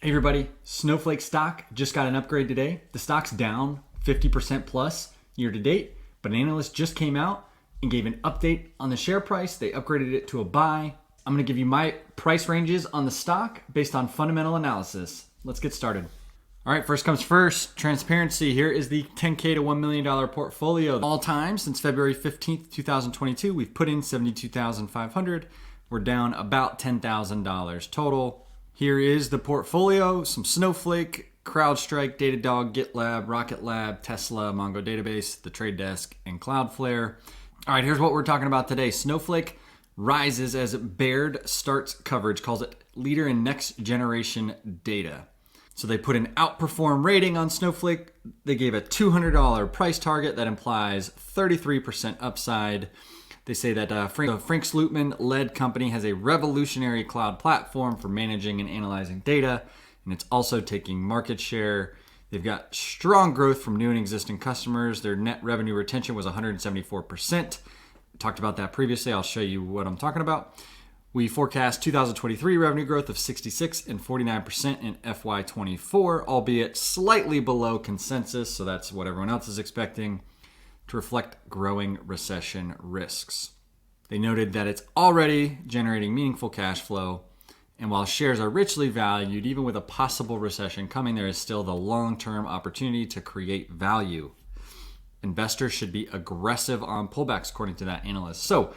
Hey everybody, Snowflake Stock just got an upgrade today. The stock's down 50% plus year to date, but an analyst just came out and gave an update on the share price. They upgraded it to a buy. I'm going to give you my price ranges on the stock based on fundamental analysis. Let's get started. All right, first comes first, transparency. Here is the $10K to $1 million portfolio. All time since February 15th, 2022, we've put in $72,500. We're down about $10,000 total. Here is the portfolio, some Snowflake, Crowdstrike, Datadog, Gitlab, Rocket Lab, Tesla, MongoDB, the Trade Desk, and Cloudflare. All right, here's what we're talking about today. Snowflake rises as Baird starts coverage, calls it leader in next generation data. So they put an outperform rating on Snowflake. They gave a $200 price target that implies 33% upside. They say that Frank Slootman-led company has a revolutionary cloud platform for managing and analyzing data, and it's also taking market share. They've got strong growth from new and existing customers. Their net revenue retention was 174%. Talked about that previously. I'll show you what I'm talking about. We forecast 2023 revenue growth of 66 and 49% in FY24, albeit slightly below consensus, so that's what everyone else is expecting, to reflect growing recession risks. They noted that it's already generating meaningful cash flow, and while shares are richly valued, even with a possible recession coming, there is still the long-term opportunity to create value. Investors should be aggressive on pullbacks, according to that analyst. So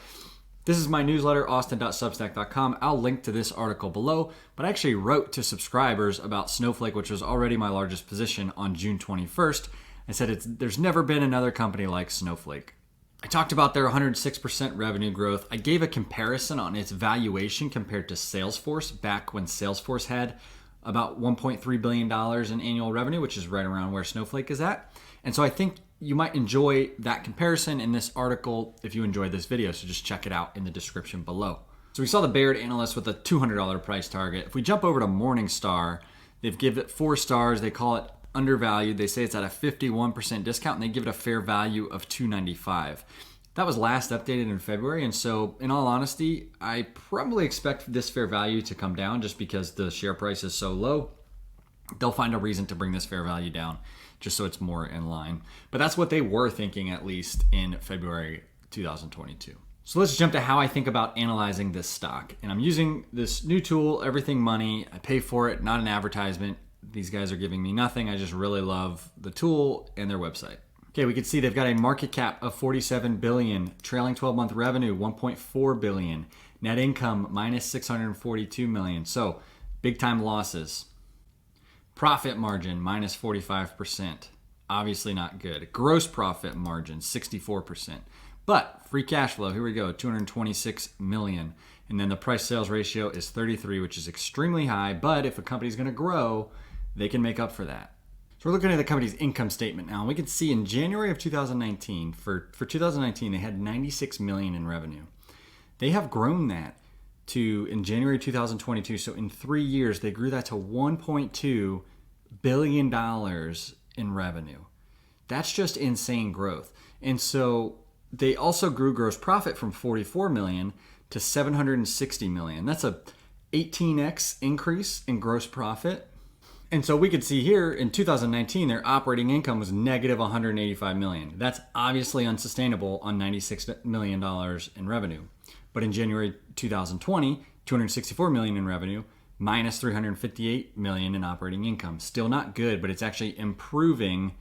this is my newsletter, austin.substack.com. I'll link to this article below, but I actually wrote to subscribers about Snowflake, which was already my largest position, on June 21st. I said there's never been another company like Snowflake. I talked about their 106% revenue growth. I gave a comparison on its valuation compared to Salesforce back when Salesforce had about $1.3 billion in annual revenue, which is right around where Snowflake is at. And so I think you might enjoy that comparison in this article if you enjoyed this video. So just check it out in the description below. So we saw the Baird analyst with a $200 price target. If we jump over to Morningstar, they've given it 4 stars. They call it undervalued. They say it's at a 51% discount, and they give it a fair value of $295. That was last updated in February, and so in all honesty, I probably expect this fair value to come down just because the share price is so low. They'll find a reason to bring this fair value down just so it's more in line. But that's what they were thinking, at least in February 2022. So let's jump to how I think about analyzing this stock. And I'm using this new tool, Everything Money. I pay for it, not an advertisement. These guys are giving me nothing. I just really love the tool and their website. Okay, we can see they've got a market cap of $47 billion, trailing 12-month revenue $1.4 billion, net income minus $642 million. So big time losses. Profit margin minus 45%. Obviously not good. Gross profit margin 64%. But free cash flow, here we go, $226 million. And then the price sales ratio is 33, which is extremely high. But if a company's going to grow, they can make up for that. So we're looking at the company's income statement now. We can see in January of 2019, for 2019, they had $96 million in revenue. They have grown that to, in January 2022, so in 3 years, they grew that to $1.2 billion in revenue. That's just insane growth. And so they also grew gross profit from $44 million to $760 million. That's a 18x increase in gross profit. And so we could see here in 2019, their operating income was negative $185 million. That's obviously unsustainable on $96 million in revenue. But in January 2020, $264 million in revenue, minus $358 million in operating income. Still not good, but it's actually improving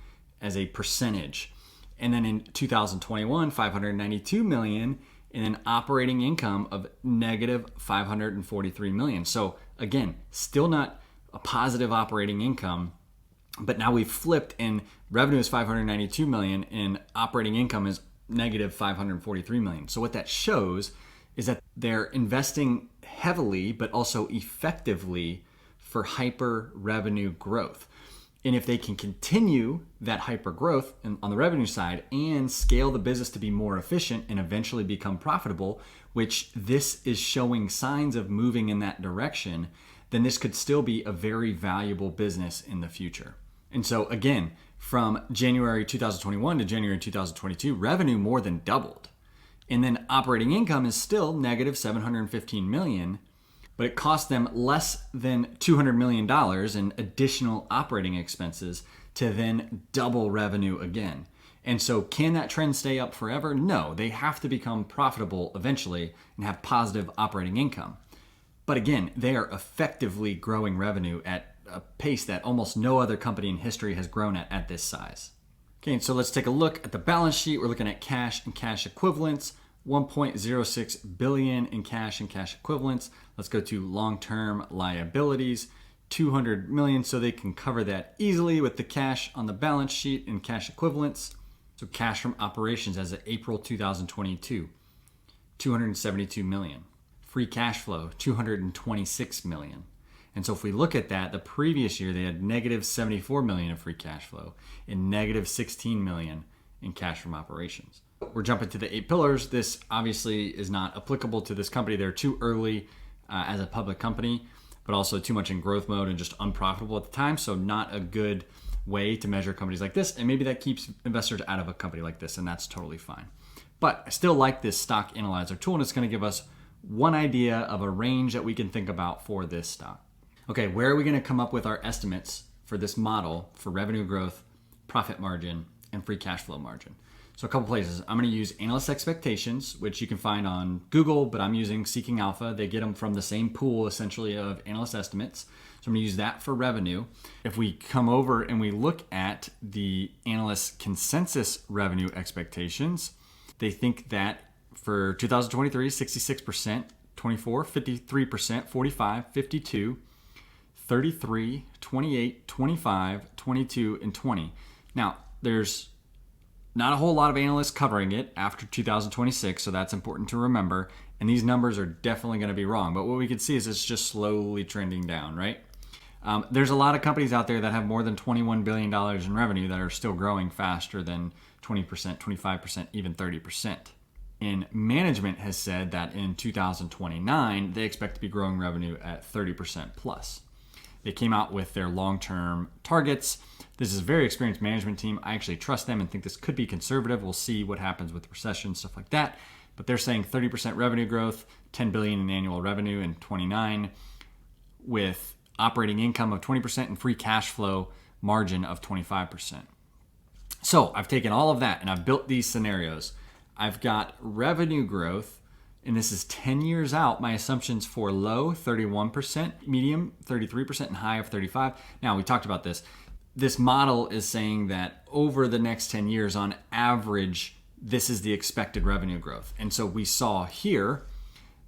as a percentage. And then in 2021, $592 million in an operating income of negative $543 million. So again, still not a positive operating income, but now we've flipped and revenue is $592 million and operating income is negative $543 million. So what that shows is that they're investing heavily, but also effectively for hyper revenue growth. And if they can continue that hyper growth on the revenue side and scale the business to be more efficient and eventually become profitable, which this is showing signs of moving in that direction, then this could still be a very valuable business in the future. And so again, from January 2021 to January 2022, revenue more than doubled. And then operating income is still negative $715 million, but it cost them less than $200 million in additional operating expenses to then double revenue again. And so can that trend stay up forever? No, they have to become profitable eventually and have positive operating income. But again, they are effectively growing revenue at a pace that almost no other company in history has grown at this size. Okay, so let's take a look at the balance sheet. We're looking at cash and cash equivalents, 1.06 billion in cash and cash equivalents. Let's go to long-term liabilities, 200 million, so they can cover that easily with the cash on the balance sheet and cash equivalents. So cash from operations as of April 2022, 272 million. Free cash flow, 226 million. And so if we look at that, the previous year they had negative 74 million of free cash flow and negative 16 million in cash from operations. We're jumping to the 8 pillars. This obviously is not applicable to this company. They're too early as a public company, but also too much in growth mode and just unprofitable at the time. So not a good way to measure companies like this. And maybe that keeps investors out of a company like this, and that's totally fine. But I still like this stock analyzer tool, and it's going to give us one idea of a range that we can think about for this stock. Okay, where are we going to come up with our estimates for this model for revenue growth, profit margin, and free cash flow margin? So a couple places. I'm going to use analyst expectations, which you can find on Google, but I'm using Seeking Alpha. They get them from the same pool, essentially, of analyst estimates. So I'm going to use that for revenue. If we come over and we look at the analyst consensus revenue expectations, they think that for 2023, 66%, 24, 53%, 45, 52, 33, 28, 25, 22, and 20. Now, there's not a whole lot of analysts covering it after 2026, so that's important to remember. And these numbers are definitely going to be wrong. But what we can see is it's just slowly trending down, right? There's a lot of companies out there that have more than $21 billion in revenue that are still growing faster than 20%, 25%, even 30%. And management has said that in 2029, they expect to be growing revenue at 30% plus. They came out with their long-term targets. This is a very experienced management team. I actually trust them and think this could be conservative. We'll see what happens with recession, stuff like that. But they're saying 30% revenue growth, 10 billion in annual revenue in 29, with operating income of 20% and free cash flow margin of 25%. So I've taken all of that and I've built these scenarios. I've got revenue growth, and this is 10 years out. My assumptions for low, 31%, medium, 33%, and high of 35%. Now, we talked about this. This model is saying that over the next 10 years, on average, this is the expected revenue growth. And so we saw here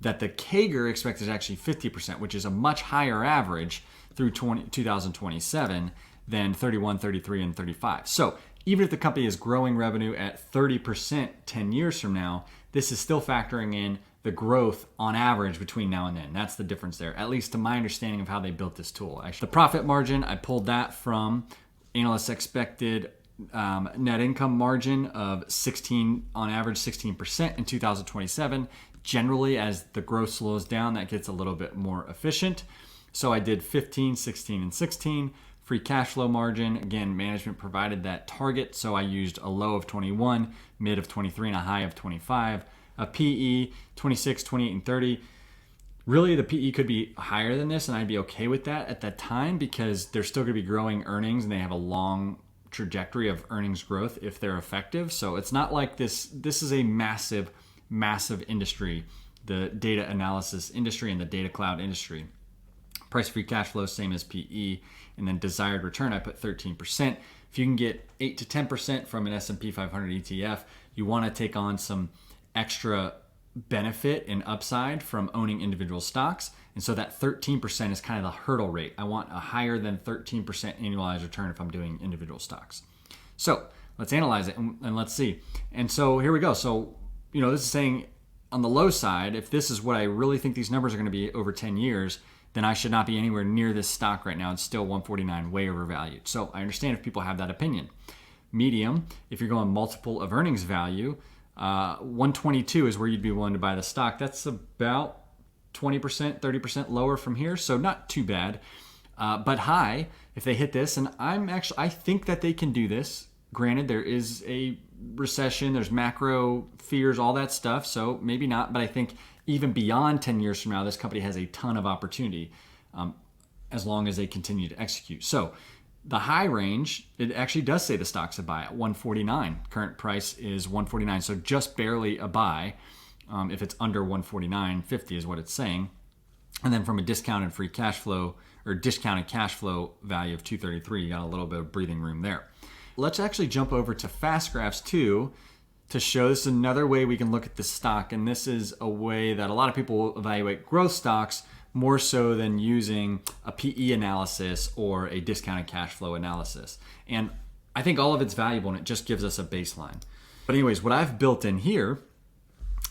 that the CAGR expected is actually 50%, which is a much higher average through 2027 than 31, 33, and 35. So even if the company is growing revenue at 30% 10 years from now, this is still factoring in the growth on average between now and then. That's the difference there, at least to my understanding of how they built this tool. The profit margin, I pulled that from analysts' expected net income margin of 16, on average 16% in 2027. Generally, as the growth slows down, that gets a little bit more efficient. So I did 15, 16, and 16. Free cash flow margin, again, management provided that target, so I used a low of 21, mid of 23, and a high of 25. A PE, 26, 28, and 30. Really, the PE could be higher than this, and I'd be okay with that at that time because they're still going to be growing earnings, and they have a long trajectory of earnings growth if they're effective. So it's not like this is a massive industry, the data analysis industry and the data cloud industry. Price free cash flow, same as PE. And then desired return, I put 13%. If you can get 8 to 10% from an S&P 500 ETF, you want to take on some extra benefit and upside from owning individual stocks. And so that 13% is kind of the hurdle rate. I want a higher than 13% annualized return if I'm doing individual stocks. So let's analyze it and let's see. And so here we go. So, this is saying on the low side, if this is what I really think these numbers are going to be over 10 years, then I should not be anywhere near this stock right now. It's still 149, way overvalued. So I understand if people have that opinion. Medium, if you're going multiple of earnings value, 122 is where you'd be willing to buy the stock. That's about 20%, 30% lower from here, so not too bad. But high, if they hit this, and I think that they can do this. Granted, there is a recession, there's macro fears, all that stuff, so maybe not, but I think even beyond 10 years from now, this company has a ton of opportunity as long as they continue to execute. So the high range, it actually does say the stock's a buy at 149. Current price is 149, so just barely a buy. If it's under 149.50 is what it's saying. And then from a discounted free cash flow or discounted cash flow value of 233, you got a little bit of breathing room there. Let's actually jump over to Fast Graphs 2 to show this is another way we can look at the stock. And this is a way that a lot of people will evaluate growth stocks more so than using a PE analysis or a discounted cash flow analysis. And I think all of it's valuable and it just gives us a baseline. But anyways, what I've built in here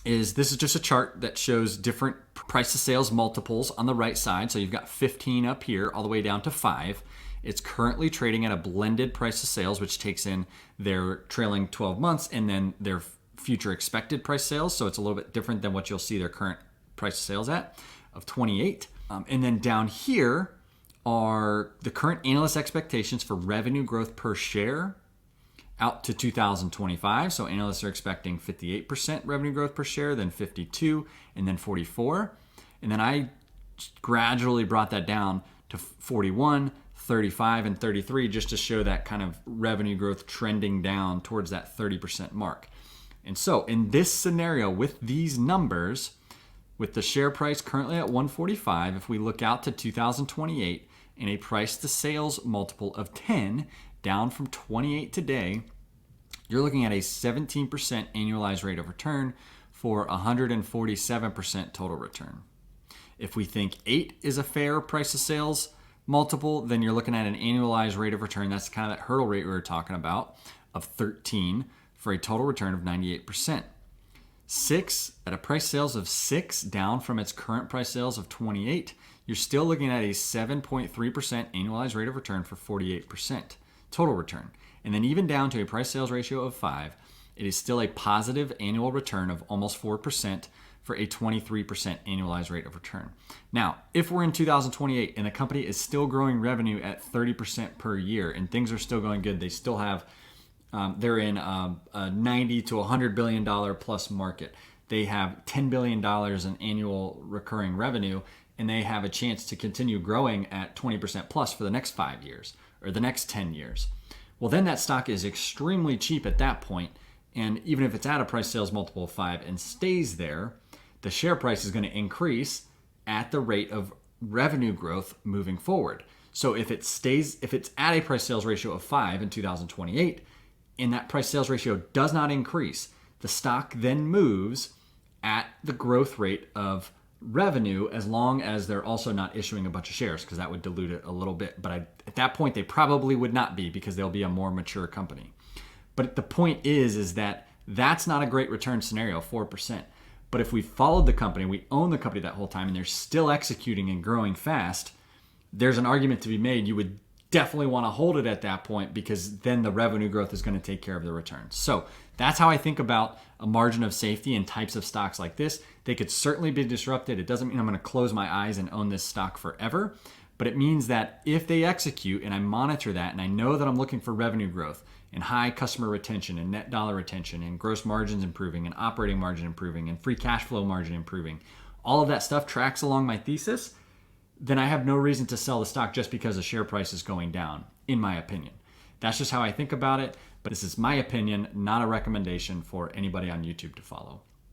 is this is just a chart that shows different price to sales multiples on the right side. So you've got 15 up here all the way down to 5. It's currently trading at a blended price to sales, which takes in their trailing 12 months and then their future expected price sales. So it's a little bit different than what you'll see their current price to sales at of 28. And then down here are the current analyst expectations for revenue growth per share out to 2025. So analysts are expecting 58% revenue growth per share, then 52, and then 44. And then I gradually brought that down to 41, 35, and 33 just to show that kind of revenue growth trending down towards that 30% mark. And so in this scenario with these numbers, with the share price currently at 145, if we look out to 2028 and a price to sales multiple of 10, down from 28 today, you're looking at a 17% annualized rate of return for 147% total return. If we think 8 is a fair price to sales multiple, then you're looking at an annualized rate of return, that's kind of that hurdle rate we were talking about, of 13 for a total return of 98%. 6, at a price sales of 6, down from its current price sales of 28, you're still looking at a 7.3% annualized rate of return for 48% total return. And then even down to a price sales ratio of 5, it is still a positive annual return of almost 4% for a 23% annualized rate of return. Now, if we're in 2028 and the company is still growing revenue at 30% per year and things are still going good, they still have they're in a $90 to $100 billion plus market. They have $10 billion in annual recurring revenue, and they have a chance to continue growing at 20% plus for the next 5 years or the next 10 years. Well, then that stock is extremely cheap at that point, and even if it's at a price sales multiple of 5 and stays there, the share price is going to increase at the rate of revenue growth moving forward. So if it's at a price sales ratio of 5 in 2028, and that price sales ratio does not increase, the stock then moves at the growth rate of revenue as long as they're also not issuing a bunch of shares, because that would dilute it a little bit. But at that point, they probably would not be, because they'll be a more mature company. But the point is that that's not a great return scenario, 4%. But if we followed the company, we own the company that whole time, and they're still executing and growing fast, there's an argument to be made. You would definitely want to hold it at that point, because then the revenue growth is going to take care of the returns. So that's how I think about a margin of safety in types of stocks like this. They could certainly be disrupted. It doesn't mean I'm going to close my eyes and own this stock forever, but it means that if they execute and I monitor that and I know that I'm looking for revenue growth and high customer retention and net dollar retention and gross margins improving and operating margin improving and free cash flow margin improving, all of that stuff tracks along my thesis, then I have no reason to sell the stock just because the share price is going down, in my opinion. That's just how I think about it, but this is my opinion, not a recommendation for anybody on YouTube to follow.